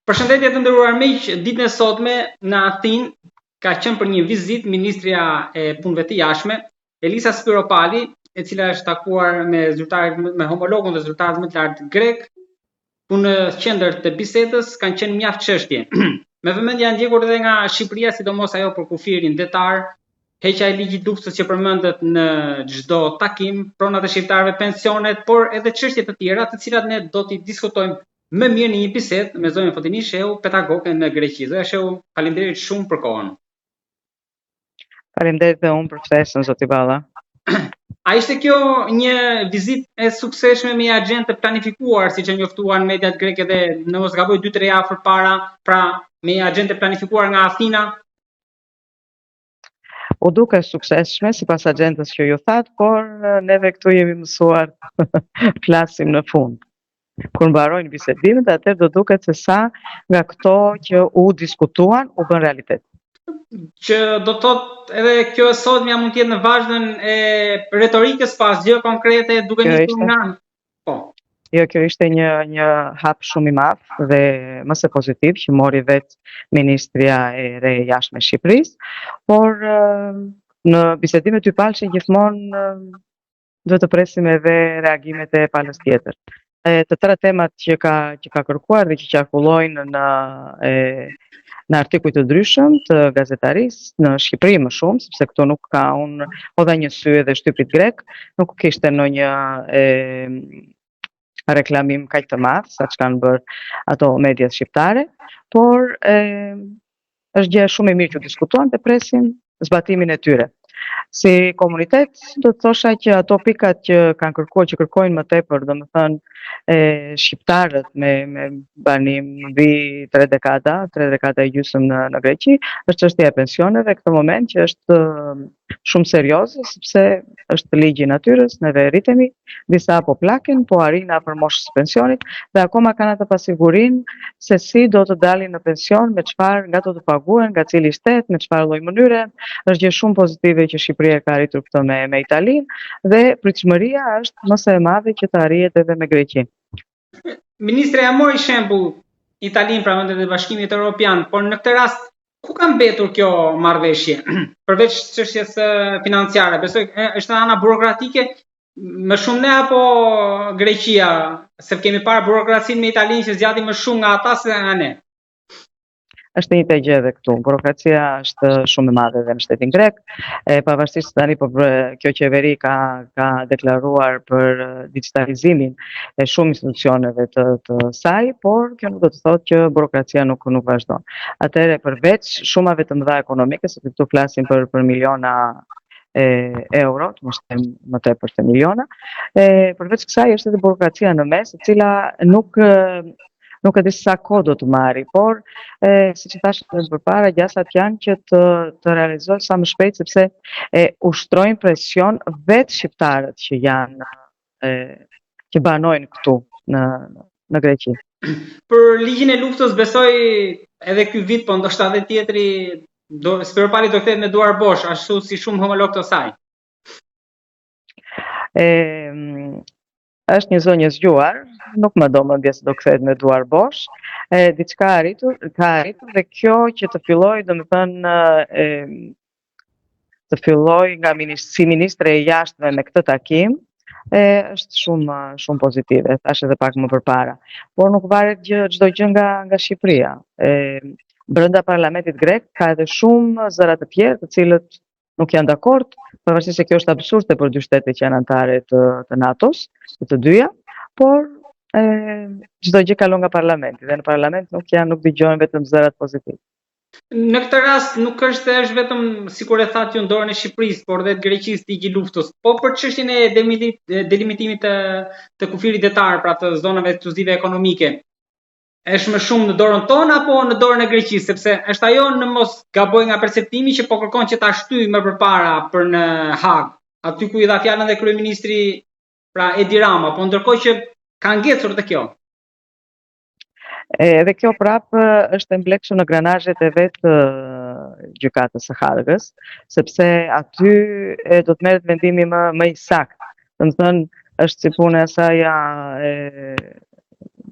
Përshëndetje të nderuar miq, ditën e sotme në Athinë ka qenë për një vizitë ministrja e punëve të jashtme, Elisa Spiropali, e cila është takuar me homologun dhe zyrtarët më të lartë grek, ku në qendër të bisedës kanë qenë mjaft çështje. Me vëmendje janë ndjekur edhe nga Shqipëria, sidomos ajo për kufirin detar, heqja e ligjit luksës që përmendet në çdo takim, pronat e shqiptarëve, pensionet, por edhe çështje të tjera, të cilat ne do t'i diskutojmë më mirë në një bisedë me zonën Fotini Shehu, pedagoge në Greqi. Zonja Shehu, faleminderit shumë për kohën. Faleminderit dhe unë për ftesën, zoti Balla. A ishte kjo një vizitë e suksesshme me një agjendë të planifikuar, siç e njoftuan mediat greke dhe në mos gaboj 2-3 javë përpara, pra me një agjendë të planifikuar nga Athina? U duke suksesshme sipas agjendës që ju thatë, por neve këtu jemi mësuar flasim në fund. Kur mbarojnë bisedimet, atëherë do duket se sa nga këto që u diskutuan u bën realitet. Që do të thotë edhe kjo e sotmja mund të jetë në vazhdën e retorikës pas gjë konkrete duke nisur nga. Po. Jo, kjo ishte një hap shumë i madh dhe më së pozitiv që mori vetë Ministria e re e jashtme e Shqipërisë, por në bisedimet y palshin gjithmonë duhet të presim edhe reagimet e palës tjetër. Të tëra temat që ka kërkuar dhe që qarkullojnë në artikuj të ndryshëm të gazetarisë në Shqipëri më shumë, sepse këtu nuk ka unë odha një sy edhe shtypit grek, nuk kishte ndonjë reklamim kaq të madh sa që kanë bërë ato mediat shqiptare, por është gjë shumë e mirë që diskutuan dhe presim zbatimin e tyre. Si komunitet, do të thosha që ato pikat që kanë kërkuar, që kërkojnë më tepër, domethënë shqiptarët me banim mbi 3 dekada e gjysmë në Greqi, është çështja e pensioneve, këtë moment që është shumë serioze, sepse është ligji i natyrës, neve rritemi, disa po plaken, po arrin afër moshës së pensionit dhe akoma kanë atë pasigurinë se si do të dalin në pension, me çfarë, nga do të paguhen, nga cili shtet, me çfarë lloj mënyre. Është gjë shumë pozitive që Shqipëria ka arritur këtë me Italinë dhe pritshmëria është më së e madhe që të arrihet edhe me Greqinë. Ministre, ja mori shembull Italinë pra vendet e Bashkimit Evropian, por në këtë rast ku ka mbetur kjo marrëveshje? Përveç çështjes financiare, besoj është ana burokratike më shumë ne apo Greqia, se kemi parë burokracinë me Italinë që zgjati më shumë nga ata se nga ne. Është një të gjë edhe këtu. Burokracia është shumë e madhe edhe në shtetin grek, pavarësisht tani po kjo qeveri ka deklaruar për digitalizimin e shumë institucioneve të saj, por kjo nuk do të thotë që burokracia nuk vazhdon. Atëherë përveç shumave të mëdha ekonomike, sepse këtu flasim për miliona euro, të mos them më tepër se miliona, përveç kësaj është edhe burokracia në mes, e cila nuk e di sa kohë do të marri, por siç i thash edhe përpara, gjasat janë që të realizohen sa më shpejt, sepse ushtrojnë presion vetë shqiptarët që janë që banojnë këtu në Greqi. Për ligjin e luftës besoj edhe ky vit, po ndoshta edhe tjetri, Spiropali do kthehet me duar bosh, ashtu si shumë homolog të saj. Është një zonjë zgjuar, nuk më do mendje se do kthehet me duar bosh. Diçka ka arritur dhe kjo që të filloj, domethënë të filloj nga si ministre e jashtme me këtë takim, është shumë pozitive, thash edhe pak më përpara. Por nuk varet çdo gjë nga Shqipëria. Brenda parlamentit grek ka edhe shumë zëra të tjerë, të cilët nuk janë dakord, pavarësisht se kjo është absurde për dy shtete që janë anëtare të NATO-s, të dyja, por çdo gjë kalon nga parlamenti dhe në parlament nuk dëgjohen vetëm zërat pozitive. Në këtë rast nuk është vetëm, sikur e thatë ju, në dorën e Shqipërisë, por edhe të Greqisë ligji i luftës, po për çështjen e delimitimit të kufirit detar, pra të zonave ekskluzive ekonomike. Është më shumë në dorën tonë apo në dorën e Greqisë, sepse është ajo në mos gaboj nga perceptimi që po kërkon që ta shtyjë më përpara për në Hag, aty ku i dha fjalën dhe kryeministri pra Edi Rama, po ndërkohë që ka ngecur të kjo. Edhe kjo prapë është e mbledhur në granazhet e vetë gjykatës së Hagës, sepse aty do të merret vendimi më i saktë. Domethënë është si puna e saj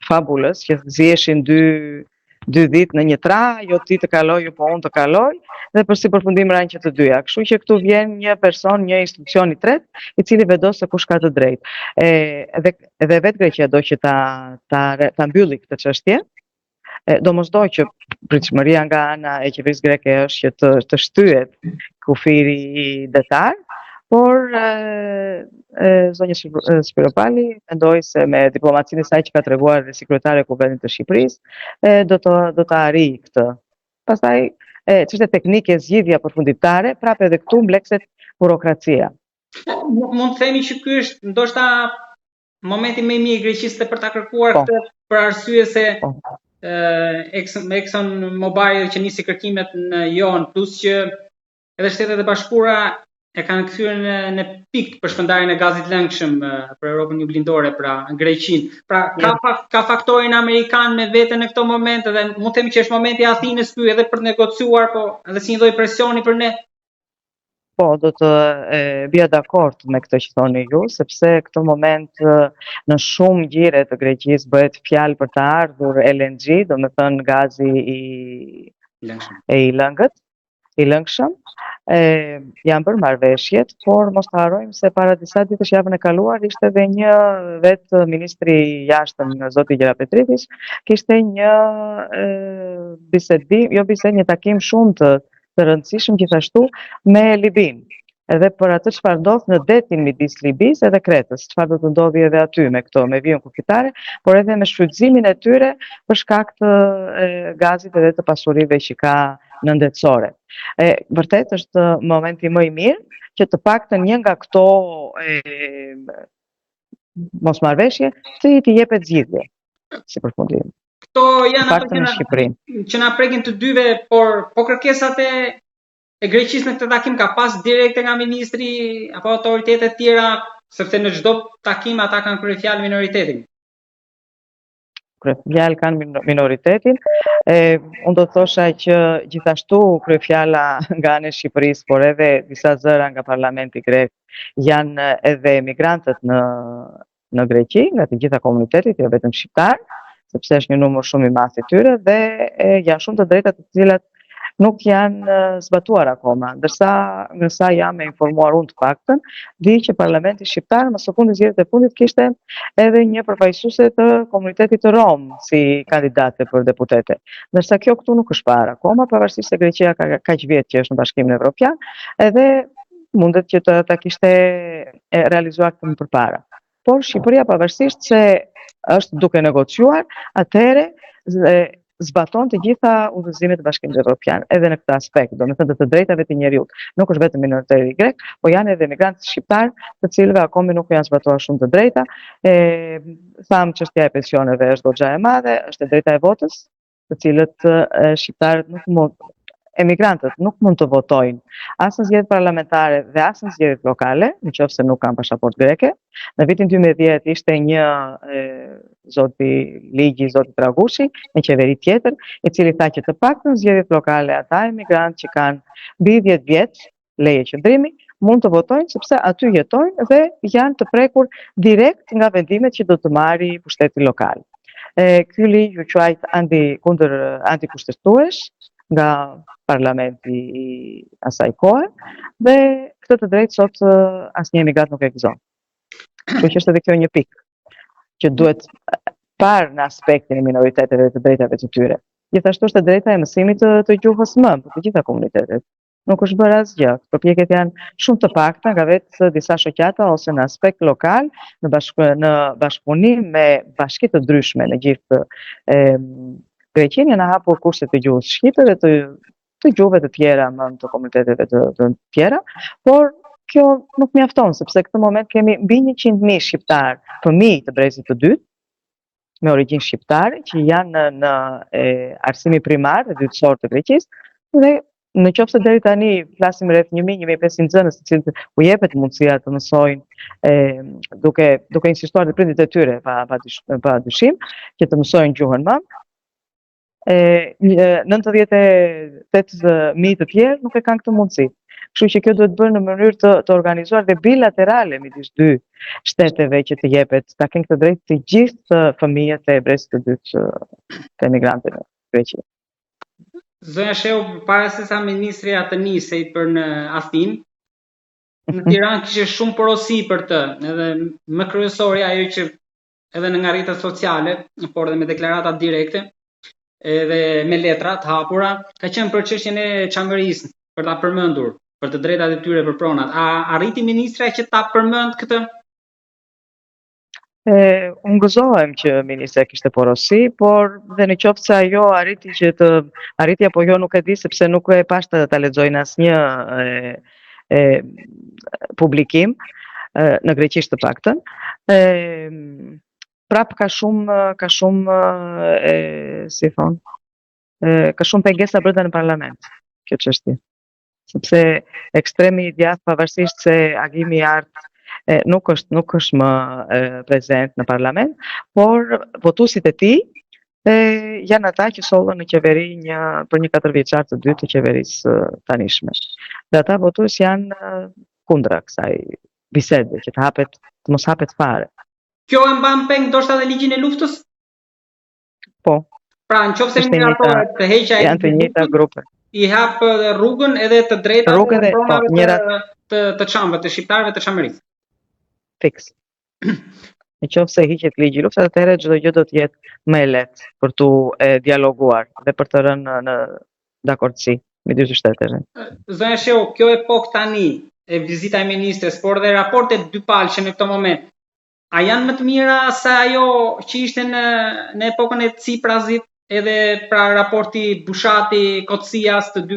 fabulës që ziheshin dy 2 ditë në një tra, jo ti të kaloj, jo po unë të kaloj, dhe për si përfundim rajnë që të dyja. Kështu që këtu vjen një person, një institucion i tret, i cili vendos se kush ka të drejtë. Edhe vetë Greqia do që ta mbylli këtë çështje. Domosdoshmë që pritshmëria nga ana e qeverisë greke është që të shtyhet kufiri i detar, por zonja Spiropali mendoi se me diplomacinë e saj që ka treguar dhe si kryetare e Kuvendit të Shqipërisë, do të arrijë këtë. Pastaj çështja teknike, zgjidhja përfundimtare, prapë edhe këtu mblekset burokracia. Mund të themi që ky është ndoshta momenti më i mirë i Greqisë për ta kërkuar këtë, për arsye se Exxon Mobil që nisi kërkimet në Jon, plus që edhe Shtetet e Bashkuara e kanë kthyer në pikë për shpërndarjen e gazit lëngshëm për Europën Juglindore, pra Greqinë. Pra ka faktorin amerikan me vete në këtë moment, dhe mund të themi që është momenti i Athinës ky edhe për të negociuar, po edhe si një lloj presioni për ne. Po, do të bia dakord me këtë që thoni ju, sepse këtë moment në shumë gjire të Greqisë bëhet fjalë për të ardhur LNG, do me thënë gazi i lëngët, i lëngshëm. Janë bërë marrëveshjet, por mos të harrojmë se para disa ditësh javën e kaluar ishte edhe një vetë ministri i jashtëm, zoti Gjerapetritis, kishte një një takim shumë të rëndësishëm gjithashtu me Libin. Edhe për atë çfarë ndodh në detin midis Libisë edhe Kretës, çfarë do të ndodhi edhe aty me vijën kufitare, por edhe me shfrytëzimin e tyre për shkak të gazit edhe të pasurive që ka nëndetësore. Vërtet është momenti më i mirë që të paktën një nga këto mosmarrveshje të i jepet zgjidhje si përfundim. Këto janë ato që na prekin të dyve, por kërkesat e Greqisë në këtë takim ka pas direkte nga ministri apo autoritetet tjera, sepse në çdo takim ata kanë kryefjalë minoritetin. Kryefjalë kanë minoritetin. Unë do të thosha që gjithashtu kryefjala nga ana e Shqipërisë, por edhe disa zëra nga parlamenti grek janë edhe emigrantët në Greqi, nga të gjitha komunitetit, jo vetëm shqiptar, sepse është një numër shumë i madh i tyre dhe janë shumë të drejtat të cilat nuk janë zbatuar akoma, ndërsa nga sa jam e informuar unë të paktën, di që parlamenti shqiptar më së fundi zgjedhjet e fundit kishte edhe një përfaqësuese të komunitetit të Rom si kandidate për deputete. Ndërsa kjo këtu nuk është parë akoma, pavarësisht se Greqia ka kaq vjet që është në Bashkimin Evropian, edhe mundet që ta kishte realizuar këtë më përpara. Por Shqipëria, pavarësisht se është duke negociuar, atëherë zbaton të gjitha udhëzimet e Bashkimit Evropian, edhe në këtë aspekt, do me thënë të drejtave të njerëzit. Nuk është vetëm minoriteti grek, po janë edhe emigrantë shqiptar, të cilëve akoma nuk janë zbatuar shumë të drejta. Tham çështja e pensioneve është goxha e madhe, është e drejta e votës, të cilët shqiptarët emigrantët nuk mund të votojnë as në zgjedhjet parlamentare dhe as në zgjedhjet lokale, nëse nuk kanë pasaportë greke. Në vitin 2010 ishte një zoti Dragushi, një qeveri tjetër, i cili tha që të paktën në zgjedhjet lokale ata emigrantë që kanë mbi 10 vjet leje qëndrimi mund të votojnë sepse aty jetojnë dhe janë të prekur direkt nga vendimet që do të marrë pushteti lokal. Ky ligj u quajt antikushtetues nga parlamenti i asaj kohe dhe këtë të drejtë sot asnjë emigrant nuk e gëzon. Kështu që është edhe kjo një pikë që duhet parë në aspektin e minoriteteve dhe të drejtave të tyre. Gjithashtu është drejta e mësimit të gjuhës për të gjitha komunitetet. Nuk është bërë asgjë. Përpjekjet janë shumë të pakta nga vetë disa shoqata ose në aspekt lokal, në bashkëpunim me bashki të ndryshme në gjithë Greqinë janë hapur kurse të gjuhës shqipe dhe të gjuhëve të tjera të komuniteteve të tjera, por kjo nuk mjafton, sepse këtë moment kemi mbi 100.000 shqiptar, fëmijë të brezit të dytë, me origjinë shqiptare, që janë në arsimi primar dhe dytësor të Greqisë, dhe në qoftë se deri tani flasim rreth 1.000-1.500 nxënës të cilët u jepet mundësia të mësojnë duke insistuar te prindit e tyre pa dyshim që të mësojnë gjuhën mëm. 98.000 të tjerë nuk e kanë këtë mundësi. Kështu që kjo duhet bërë në mënyrë të organizuar dhe bilaterale midis dy shteteve që të jepet, ta kenë këtë drejtë të gjithë fëmijët e brezit të dytë të emigrantëve. Greqi. Zonja Sheu, para se sa ministri të nisej për në Athinë, në Tiranë kishte shumë porosi për të, edhe më kryesori ajo që edhe në rrjetet sociale, por edhe me deklarata direkte, edhe me letra të hapura, ka qenë për çështjen e çamërisë, për ta përmendur, për të drejtat e tyre për pronat. A arriti ministra që ta përmend këtë? Unë gëzohem që ministra kishte porosi, por dhe në qoftë se ajo arriti apo jo nuk e di, sepse nuk e pash ta lexoj në asnjë publikim, në greqisht të paktën. Prap ka shumë si thon, ka shumë pengesa brenda në parlament kjo çështje. Sepse ekstremi i djathtë, pavarësisht se Agimi i Artë nuk është më prezent në parlament, por votuesit e tij janë ata që sollën në qeveri për një 4 vjeçar të dytë të qeverisë tanishme. Dhe ata votues janë kundra kësaj bisede që të mos hapet fare. Kjo e mban peng ndoshta edhe ligjin e luftës? Po. Pra, nëse miratorët të heqja janë të njëjta grupe. I hap rrugën edhe të drejtat e pronave të çamëve, të shqiptarëve të çamerisë. Fiks. Në qoftë se hiqet ligji i luftës, atëherë çdo gjë do të jetë më e lehtë për tu dialoguar dhe për të rënë në dakordsi me dy shtetet. Zonja Sheu, kjo epokë tani e vizita e ministres, por dhe raportet dypalëshe në këtë moment, a janë më të mira se ajo që ishte në epokën e Tsiprazit, edhe pra raporti Bushati, Kocias, të dy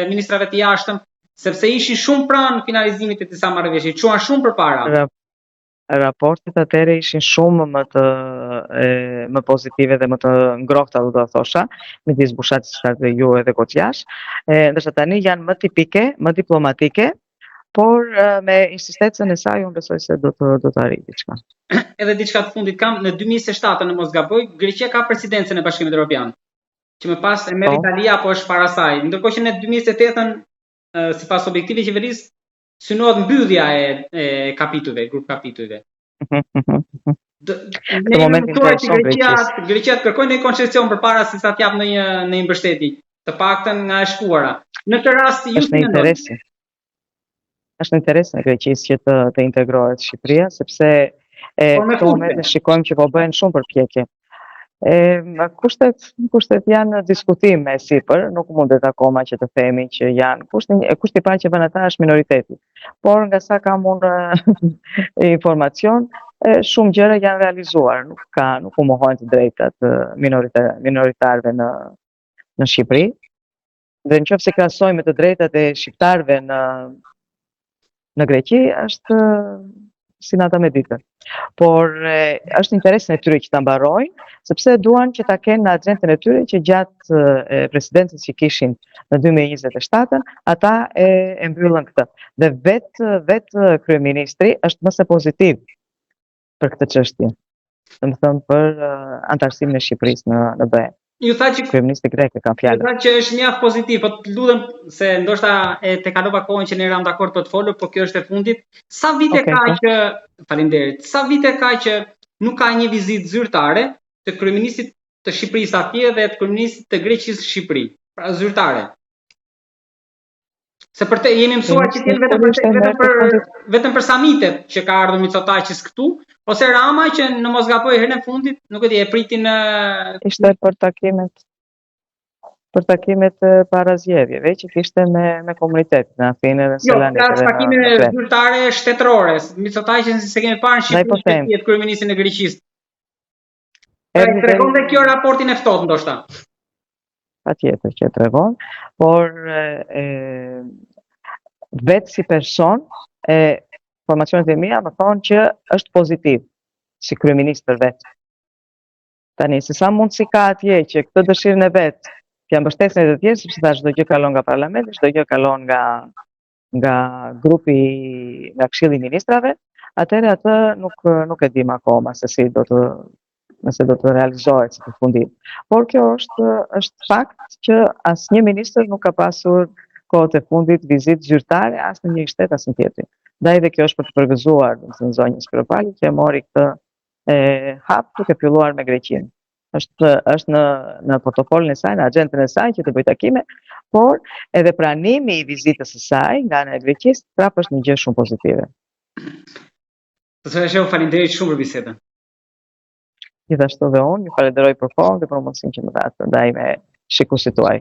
ministrave të jashtëm, sepse ishin shumë pranë finalizimit të disa marrëveshje, quan shumë përpara. Raportet atëherë ishin shumë më pozitive dhe më të ngrohta, do të thosha, midis Bushatit dhe ju edhe Kocias, ndërsa tani janë më tipike, më diplomatike, por me insistencën e saj unë besoj se do të arrijë diçka. Edhe diçka të fundit kam, në 2027 në mos gaboj, Greqia ka presidencën e Bashkimit Evropian, që më pas e merr Italia apo është para saj. Ndërkohë që në 2028 sipas objektivit të qeverisë synohet mbyllja e kapitujve, grup kapitujve. Në momentin që Greqia kërkojnë një koncesion përpara se sa të jap në një mbështetje, të paktën nga e shkuara. Në këtë rast ju është në interes në Greqisë që të integrohet Shqipëria, sepse në këtë moment shikojmë që po bëhen shumë përpjekje. Kushtet janë në diskutim me sipër, nuk mundet akoma që të themi që janë. Kushti i parë që bën ata është minoriteti. Por nga sa kam unë informacion, shumë gjëra janë realizuar, nuk u mohojnë të drejtat minoritarëve në Shqipëri. Dhe nëse krahasojmë me të drejtat e shqiptarëve në Greqi, është si nata me ditën. Por është interesin e tyre që ta mbarojnë, sepse duan që ta kenë në agjendën e tyre që gjatë presidencës që kishin në 2027, ata e mbyllën këtë. Dhe vetë kryeministri është më se pozitiv për këtë çështje. Domethënë për antarësimin e Shqipërisë në BE. Ju tha që kryeministri grek e ka fjalën. Ju tha që është mjaft pozitiv, po të lutem se ndoshta te kalova kohën që ne ram dakord për të folur, po kjo është e fundit. Sa vite ka që faleminderit. Sa vite ka që nuk ka një vizitë zyrtare të kryeministit të Shqipërisë atje dhe të kryeministit të Greqisë në Shqipëri, pra zyrtare. Se për të jemi mësuar që vetëm për samitet që ka ardhur Mitsotakis këtu, ose Rama që në mos gaboj herën e fundit, nuk e di, e pritin ishte për takimet para zgjedhjeve që kishte me komunitetin në Athinë dhe Selanik. Jo, ka takime zyrtare shtetërore. Mitsotakis se kemi parë në Shqipëri kryeministin e Greqisë. Tregon dhe kjo raportin e ftohtë ndoshta. Patjetër që tregon, por vetë si person, informacionet e mia më thonë që është pozitiv si kryeministër vetë. Tani, se sa mundësi ka atje që këtë dëshirën e vetë t'ja mbështesin edhe të tjerë, sepse ta çdo gjë kalon nga parlamenti, çdo gjë kalon nga grupi, nga Këshilli i Ministrave, atëherë atë nuk e dim akoma nëse do të realizohet si përfundim. Por kjo është fakt që asnjë ministër nuk ka pasur kohët e fundit vizitë zyrtare as në një shtet as në tjetrin. Ndaj dhe kjo është për të përgëzuar zonjën Spiropali që e mori këtë hap duke filluar me Greqinë. është në protokollin e saj, në agjendën e saj që të bëj takime, por edhe pranimi i vizitës së saj nga ana e Greqisë prapë është një gjë shumë pozitive. Profesore Shehu, faleminderit shumë për bisedën. Gjithashtu dhe unë ju falenderoj për kohën dhe për mundësinë që më dhatë ndaj me shikuesit tuaj.